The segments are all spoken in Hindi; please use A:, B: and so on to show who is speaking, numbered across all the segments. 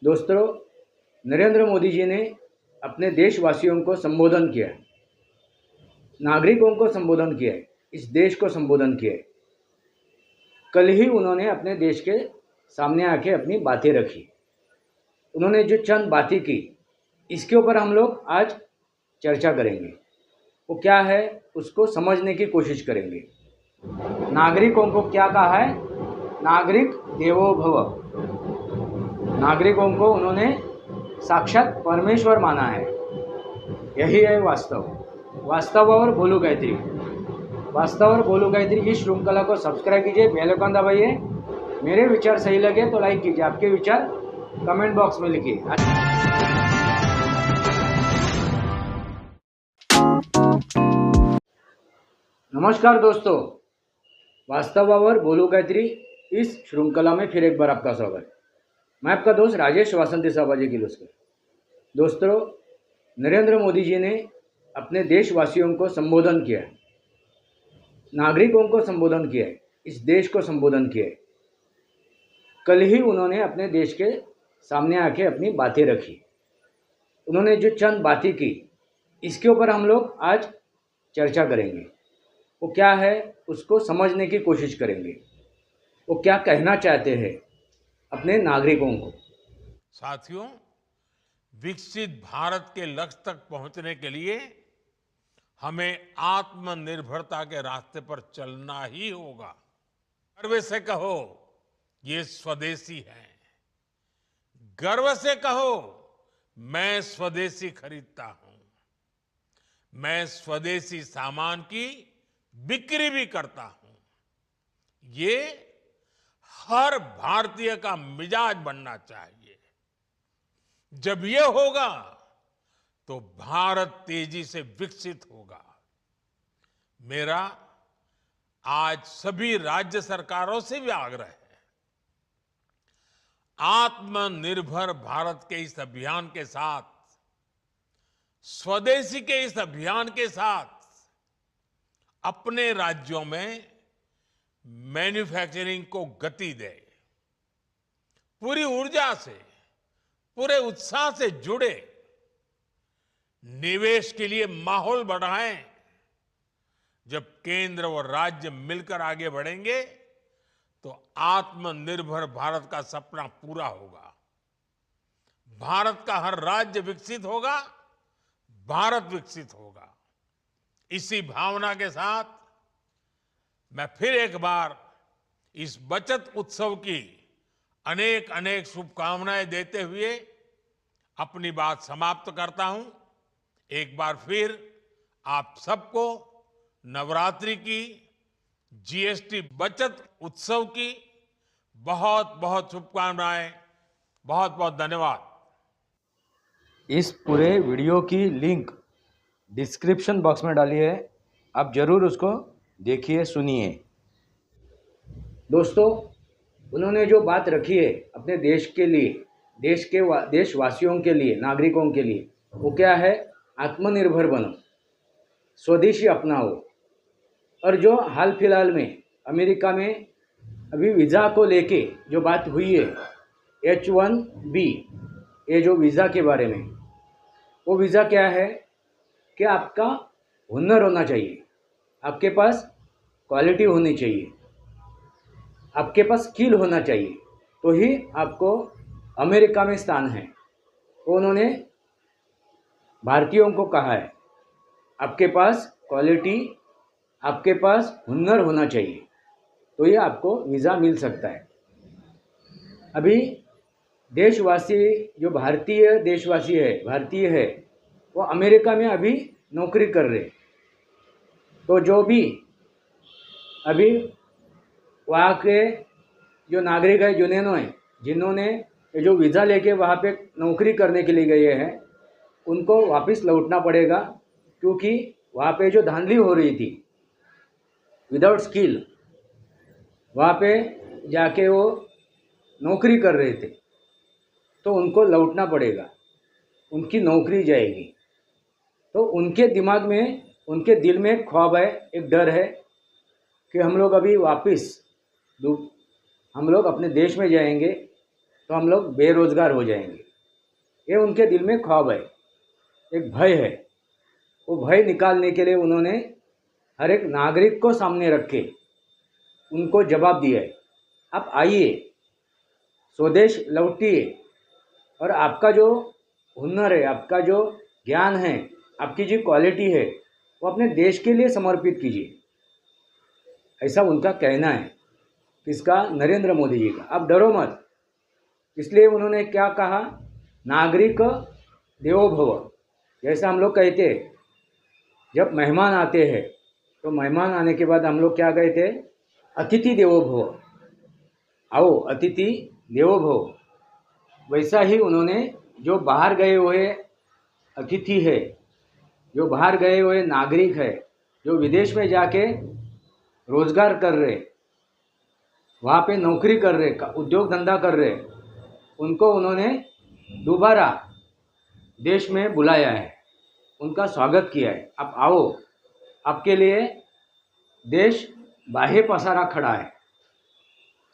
A: दोस्तों, नरेंद्र मोदी जी ने अपने देशवासियों को संबोधन किया है, नागरिकों को संबोधन किया है, इस देश को संबोधन किया है। कल ही उन्होंने अपने देश के सामने आके अपनी बातें रखी। उन्होंने जो चंद बातें की, इसके ऊपर हम लोग आज चर्चा करेंगे। वो क्या है, उसको समझने की कोशिश करेंगे। नागरिकों को क्या कहा है? नागरिक देवो भव। नागरिकों को उन्होंने साक्षात परमेश्वर माना है। यही है वास्तव। वास्तव और बोलू गायत्री। वास्तव और बोलू गायत्री की श्रृंखला को सब्सक्राइब कीजिए, बेल आइकन दबाइए। मेरे विचार सही लगे तो लाइक कीजिए, आपके विचार कमेंट बॉक्स में लिखिए। नमस्कार दोस्तों, वास्तव और बोलू गायत्री इस श्रृंखला में फिर एक बार आपका स्वागत। मैं आपका दोस्त राजेश वासंती साबाजी किर्लोस्कर। दोस्तों, नरेंद्र मोदी जी ने अपने देशवासियों को संबोधन किया है, नागरिकों को संबोधन किया है, इस देश को संबोधन किया है। कल ही उन्होंने अपने देश के सामने आके अपनी बातें रखी। उन्होंने जो चंद बातें की, इसके ऊपर हम लोग आज चर्चा करेंगे। वो क्या है, उसको समझने की कोशिश करेंगे। वो क्या कहना चाहते हैं अपने नागरिकों को।
B: साथियों, विकसित भारत के लक्ष्य तक पहुंचने के लिए हमें आत्मनिर्भरता के रास्ते पर चलना ही होगा। गर्व से कहो, ये स्वदेशी है। गर्व से कहो, मैं स्वदेशी खरीदता हूं। मैं स्वदेशी सामान की बिक्री भी करता हूं। ये हर भारतीय का मिजाज बनना चाहिए। जब ये होगा तो भारत तेजी से विकसित होगा। मेरा आज सभी राज्य सरकारों से भी आग्रह है, आत्मनिर्भर भारत के इस अभियान के साथ, स्वदेशी के इस अभियान के साथ अपने राज्यों में मैन्युफैक्चरिंग को गति दे। पूरी ऊर्जा से, पूरे उत्साह से जुड़े, निवेश के लिए माहौल बढ़ाएं। जब केंद्र और राज्य मिलकर आगे बढ़ेंगे तो आत्मनिर्भर भारत का सपना पूरा होगा। भारत का हर राज्य विकसित होगा, भारत विकसित होगा। इसी भावना के साथ मैं फिर एक बार इस बचत उत्सव की अनेक अनेक शुभकामनाएं देते हुए अपनी बात समाप्त करता हूं। एक बार फिर आप सबको नवरात्रि की, जीएसटी बचत उत्सव की बहुत बहुत शुभकामनाएं। बहुत बहुत धन्यवाद।
A: इस पूरे वीडियो की लिंक डिस्क्रिप्शन बॉक्स में डाली है, आप ज़रूर उसको देखिए, सुनिए। दोस्तों, उन्होंने जो बात रखी है अपने देश के लिए, देशवासियों के लिए, नागरिकों के लिए, वो क्या है? आत्मनिर्भर बनो, स्वदेशी अपनाओ। और जो हाल फिलहाल में अमेरिका में अभी वीज़ा को लेके जो बात हुई है, H1B, ये जो वीज़ा के बारे में, वो वीज़ा क्या है कि आपका हुनर होना चाहिए, आपके पास क्वालिटी होनी चाहिए, आपके पास स्किल होना चाहिए, तो ही आपको अमेरिका में स्थान है। तो उन्होंने भारतीयों को कहा है, आपके पास क्वालिटी, आपके पास हुनर होना चाहिए, तो ये आपको वीज़ा मिल सकता है। अभी देशवासी, जो भारतीय देशवासी है, भारतीय है, वो अमेरिका में अभी नौकरी कर रहे। तो जो भी अभी वहाँ के जो नागरिक है, जिन्होंने ये जो वीज़ा लेके वहाँ पे नौकरी करने के लिए गए हैं, उनको वापस लौटना पड़ेगा, क्योंकि वहाँ पे जो धांधली हो रही थी विदाउट स्किल, वहाँ पे जाके वो नौकरी कर रहे थे, तो उनको लौटना पड़ेगा, उनकी नौकरी जाएगी। तो उनके दिमाग में, उनके दिल में एक ख्वाब है, एक डर है कि हम लोग अभी वापस हम लोग अपने देश में जाएंगे तो हम लोग बेरोजगार हो जाएंगे। ये उनके दिल में ख्वाब है, एक भय है। वो भय निकालने के लिए उन्होंने हर एक नागरिक को सामने रख के उनको जवाब दिया है, आप आइए, स्वदेश लौटिए और आपका जो हुनर है, आपका जो ज्ञान है, आपकी जो क्वालिटी है, वो अपने देश के लिए समर्पित कीजिए। ऐसा उनका कहना है। किसका? नरेंद्र मोदी जी का। आप डरो मत। इसलिए उन्होंने क्या कहा? नागरिक देवो भव। जैसा हम लोग कहते हैं, जब मेहमान आते हैं तो मेहमान आने के बाद हम लोग क्या कहते हैं? अतिथि देवो भव। आओ अतिथि देवो भव। वैसा ही उन्होंने जो बाहर गए हुए अतिथि है, जो बाहर गए हुए नागरिक है, जो विदेश में जाके रोजगार कर रहे, वहाँ पे नौकरी कर रहे, उद्योग धंधा कर रहे, उनको उन्होंने दोबारा देश में बुलाया है, उनका स्वागत किया है। आप आओ, आपके लिए देश बाहे पसारा खड़ा है।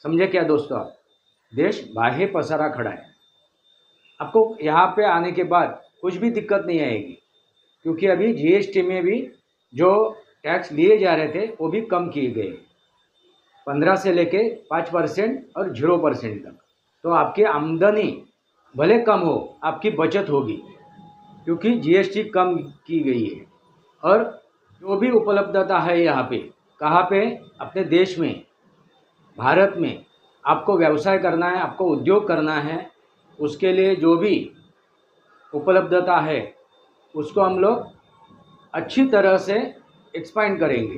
A: समझे क्या दोस्तों? आप देश बाहे पसारा खड़ा है। आपको यहाँ पे आने के बाद कुछ भी दिक्कत नहीं आएगी, क्योंकि अभी जीएसटी में भी जो टैक्स लिए जा रहे थे वो भी कम किए गए, 15 से लेके 5% और 0% तक। तो आपकी आमदनी भले कम हो, आपकी बचत होगी, क्योंकि जीएसटी कम की गई है। और जो भी उपलब्धता है यहाँ पे, कहाँ पे? अपने देश में, भारत में आपको व्यवसाय करना है, आपको उद्योग करना है, उसके लिए जो भी उपलब्धता है उसको हम लोग अच्छी तरह से एक्सपांड करेंगे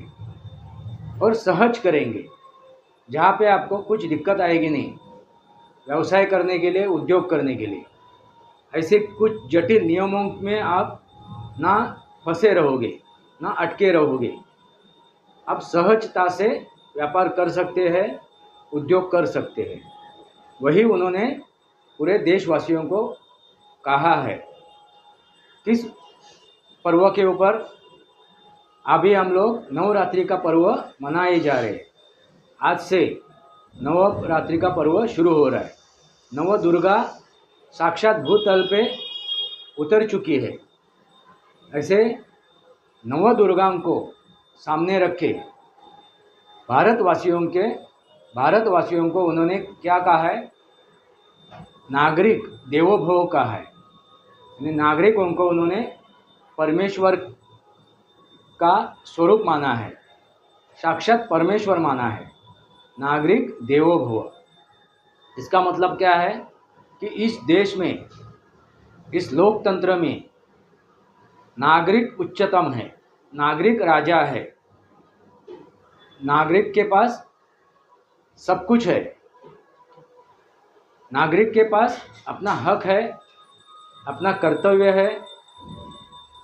A: और सहज करेंगे, जहाँ पे आपको कुछ दिक्कत आएगी नहीं व्यवसाय करने के लिए, उद्योग करने के लिए। ऐसे कुछ जटिल नियमों में आप ना फंसे रहोगे, ना अटके रहोगे। आप सहजता से व्यापार कर सकते हैं, उद्योग कर सकते हैं। वही उन्होंने पूरे देशवासियों को कहा है। किस पर्व के ऊपर? अभी हम लोग नवरात्रि का पर्व मनाए जा रहे हैं। आज से नवरात्रि का पर्व शुरू हो रहा है। नव दुर्गा साक्षात भूतल पे उतर चुकी है। ऐसे नव दुर्गाओं को सामने रखे भारतवासियों को उन्होंने क्या कहा है? नागरिक देवो भव कहा है। यानी नागरिकों को उन्होंने परमेश्वर का स्वरूप माना है, साक्षात परमेश्वर माना है। नागरिक देवो भव। इसका मतलब क्या है कि इस देश में, इस लोकतंत्र में नागरिक उच्चतम है, नागरिक राजा है, नागरिक के पास सब कुछ है, नागरिक के पास अपना हक है, अपना कर्तव्य है,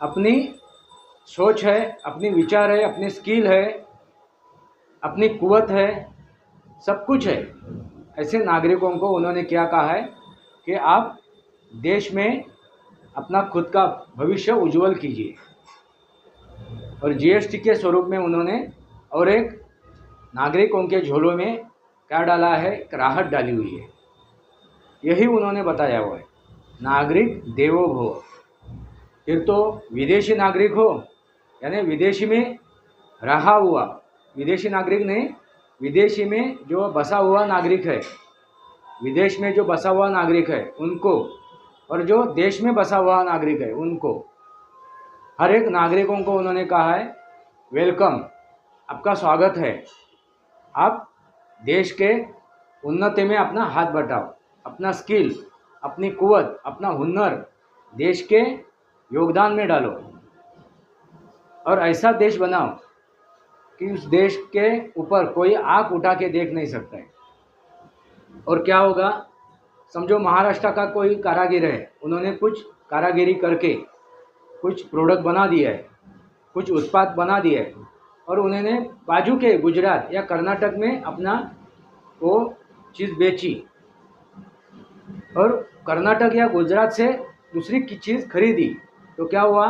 A: अपनी सोच है, अपनी विचार है, अपनी स्किल है, अपनी कुवत है, सब कुछ है। ऐसे नागरिकों को उन्होंने क्या कहा है कि आप देश में अपना खुद का भविष्य उज्जवल कीजिए। और जीएसटी के स्वरूप में उन्होंने और एक नागरिकों के झोलों में क्या डाला है? एक राहत डाली हुई है। यही उन्होंने बताया हुआ है, नागरिक देवो भव। फिर तो विदेशी नागरिक हो, यानी विदेशी में रहा हुआ, विदेशी नागरिक नहीं, विदेशी में जो बसा हुआ नागरिक है, विदेश में जो बसा हुआ नागरिक है उनको, और जो देश में बसा हुआ नागरिक है उनको, हर एक नागरिकों को उन्होंने कहा है वेलकम, आपका स्वागत है। आप देश के उन्नति में अपना हाथ बटाओ, अपना स्किल, अपनी कुवत, अपना हुनर देश के योगदान में डालो और ऐसा देश बनाओ कि उस देश के ऊपर कोई आंख उठा के देख नहीं सकता है। और क्या होगा? समझो महाराष्ट्र का कोई कारागिर है, उन्होंने कुछ कारागिरी करके कुछ प्रोडक्ट बना दिया है, कुछ उत्पाद बना दिया है, और उन्होंने बाजू के गुजरात या कर्नाटक में अपना वो चीज़ बेची, और कर्नाटक या गुजरात से दूसरी चीज़ खरीदी, तो क्या हुआ?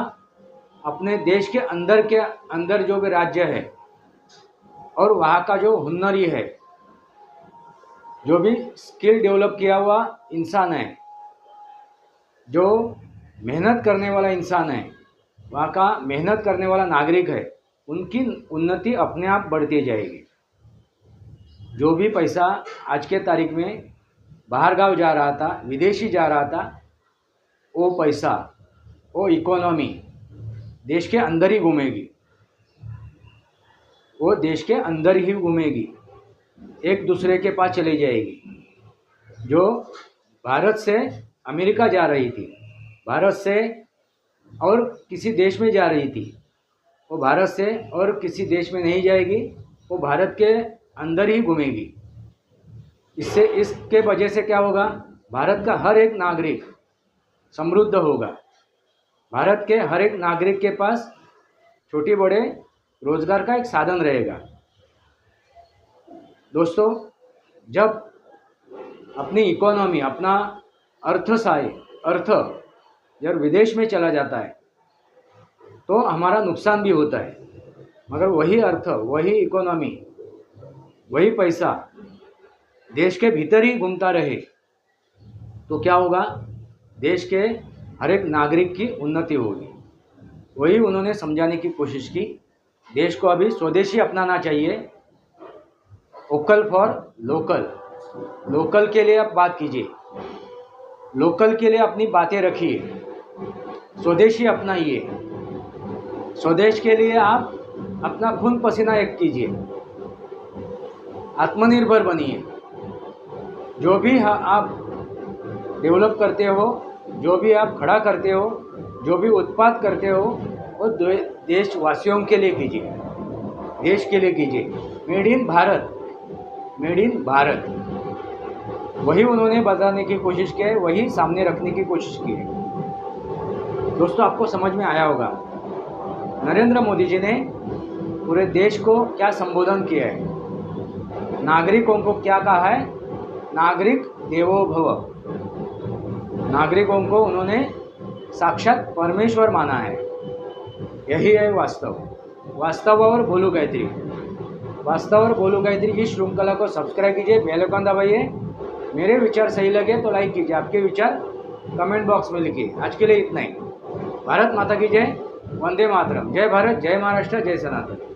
A: अपने देश के अंदर जो भी राज्य है और वहाँ का जो हुनरी है, जो भी स्किल डेवलप किया हुआ इंसान है, जो मेहनत करने वाला इंसान है, वहाँ का मेहनत करने वाला नागरिक है, उनकी उन्नति अपने आप बढ़ती जाएगी। जो भी पैसा आज के तारीख में बाहर गांव जा रहा था, विदेशी जा रहा था, वो पैसा, वो इकोनॉमी देश के अंदर ही घूमेगी, वो देश के अंदर ही घूमेगी, एक दूसरे के पास चली जाएगी। जो भारत से अमेरिका जा रही थी, भारत से और किसी देश में जा रही थी, वो भारत से और किसी देश में नहीं जाएगी, वो भारत के अंदर ही घूमेगी। इसके वजह से क्या होगा, भारत का हर एक नागरिक समृद्ध होगा। भारत के हर एक नागरिक के पास छोटे बड़े रोजगार का एक साधन रहेगा। दोस्तों, जब अपनी इकोनॉमी, अपना अर्थ जब विदेश में चला जाता है तो हमारा नुकसान भी होता है, मगर वही अर्थ, वही इकोनॉमी, वही पैसा देश के भीतर ही घूमता रहे तो क्या होगा, देश के हर एक नागरिक की उन्नति होगी। वही उन्होंने समझाने की कोशिश की। देश को अभी स्वदेशी अपनाना चाहिए। वोकल फॉर लोकल, लोकल के लिए आप बात कीजिए, लोकल के लिए अपनी बातें रखिए, स्वदेशी अपनाइए, स्वदेश के लिए आप अपना खून पसीना एक कीजिए, आत्मनिर्भर बनिए। जो भी आप डेवलप करते हो, जो भी आप खड़ा करते हो, जो भी उत्पाद करते हो, वो देशवासियों के लिए कीजिए, देश के लिए कीजिए। Made in Bharat, made in Bharat, वही उन्होंने बताने की कोशिश की है, वही सामने रखने की कोशिश की है। दोस्तों, आपको समझ में आया होगा नरेंद्र मोदी जी ने पूरे देश को क्या संबोधन किया है, नागरिकों को क्या कहा है, नागरिक देवो भव। नागरिकों को उन्होंने साक्षात परमेश्वर माना है। यही है वास्तव और बोलू गायत्री। वास्तव और बोलू गायत्री की श्रृंखला को सब्सक्राइब कीजिए, बेल आइकन दबाइए। मेरे विचार सही लगे तो लाइक कीजिए, आपके विचार कमेंट बॉक्स में लिखिए। आज के लिए इतना ही। भारत माता की जय, वंदे मातरम। जय भारत, जय महाराष्ट्र, जय सनातन।